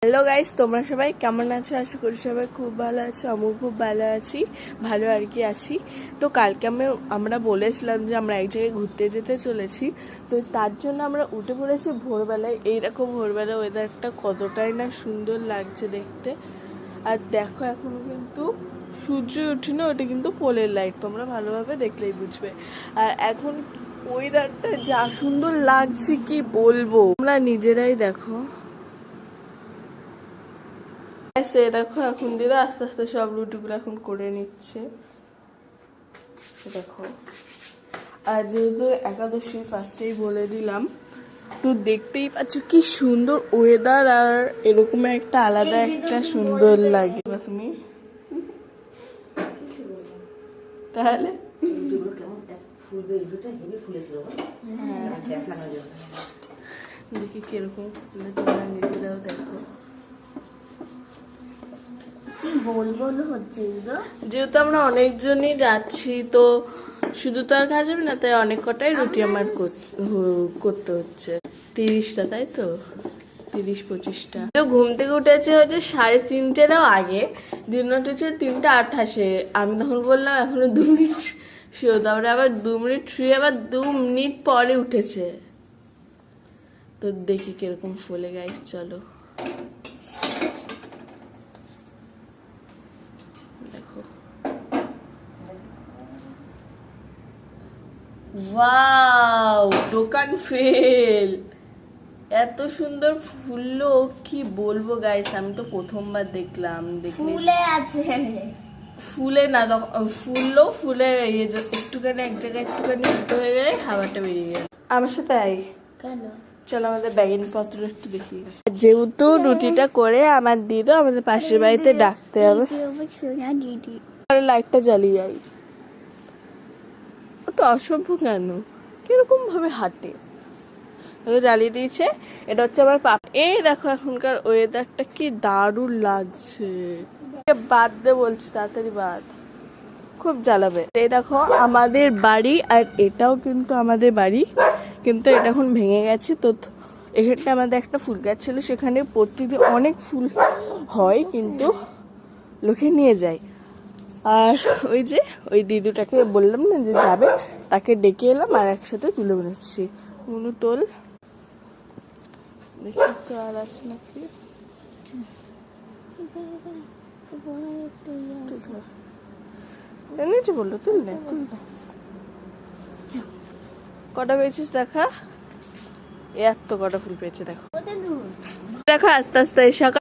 Hello guys, তোমরা সবাই কেমন আছো? আশা করি সবাই খুব ভালো আছো। আমিও খুব ভালো আছি, ভালো আর কি আছি। তো কালকে আমরা বলেছিলাম যে আমরা এক জায়গায় ঘুরতে যেতে চলেছি। তো তার জন্য আমরা উঠে পড়েছি ভোরবেলায়। এইরকম ভোরবেলা ওয়েদারটা কতটাই না সুন্দর লাগছে দেখতে। আর দেখো এখনো কিন্তু সূর্য ওঠেনি, ওটা কিন্তু পোলের লাইট, তোমরা ভালোভাবে দেখলেই বুঝবে। আর এখন ওয়েদারটা যা সুন্দর লাগছে কি বলবো, তোমরা নিজেরাই দেখো। সে দেখো এখন দিদা আস্তে আস্তে সব রুটিগুলো এখন করে নিচ্ছে, দেখো। আর যেহেতু একাদশী ফার্স্টেই বলে দিলাম, তো দেখতেই পাচ্ছ কি সুন্দর ওয়েদার। আর এরকম একটা আলাদা একটা সুন্দর লাগে তুমি তাহলে। দেখি কিরকম ফুলে, তোমরা নিজেরাও দেখো। যেহেতু আমরা অনেকজনই যাচ্ছি, তো শুধু তো আর খাওয়া যাবে না, তাই অনেক কটাই রুটি আমার করতে হচ্ছে। 30টা, তাই তো 30-25টা। তো ঘুম থেকে উঠেছে হচ্ছে 3:30টারও আগে, দিন উঠেছে 3:28। আমি তখন বললাম এখনো 2 মিনিট শুয়ে, তারপরে আবার 2 মিনিট শুয়ে আবার 2 মিনিট পরে উঠেছে। তো দেখি কিরকম ফুলে গাইস, চলো দেখো। ওয়াও, দোকান ফেল। এত সুন্দর ফুললো কি বলবো গাইস, আমি তো প্রথমবার দেখলাম। ফুলে আছে, ফুলে না, ফুললো, ফুলে একটুখানি এক জায়গায় একটুখানি উল্টো হয়ে গেলে হাওয়াটা বেরিয়ে গেল। আমার সাথে আই, কেন? চলো আমাদের ব্যাগিং পত্র একটু দেখি। যেহেতু রুটিটা করে আমার দিদা আমাদের পাশের বাড়িতে ডাকতে হবে, লাইটটা জ্বালিয়ে যাই। তো অসভ্য কেন, কিরকম ভাবে হাঁটে। জ্বালিয়ে দিয়েছে। এটা হচ্ছে আমার পাপা। এই দেখো এখনকার ওয়েদারটা কি দারুণ লাগছে। বাদ দে বলছি, তাড়াতাড়ি বাদ, খুব জ্বালাবে। এই দেখো আমাদের বাড়ি, আর এটাও কিন্তু আমাদের বাড়ি, কিন্তু এটা এখন ভেঙে গেছে। তো এখানটা আমাদের একটা ফুল গাছ ছিল, সেখানে প্রতিদিন অনেক ফুল হয়, কিন্তু লোকে নিয়ে যায়। আর ওই যে ওই দিদুটাকে বললাম না যে যাবে, তাকে ডেকে এলাম আর একসাথে তুলে নিচ্ছি। উনু তোল, দেখি তো আর আছে নাকি। নিচে বললো তুললে, কটা পেয়েছিস দেখা। এত কটা ফুল পেয়েছে দেখো। দেখো আস্তে আস্তে সকাল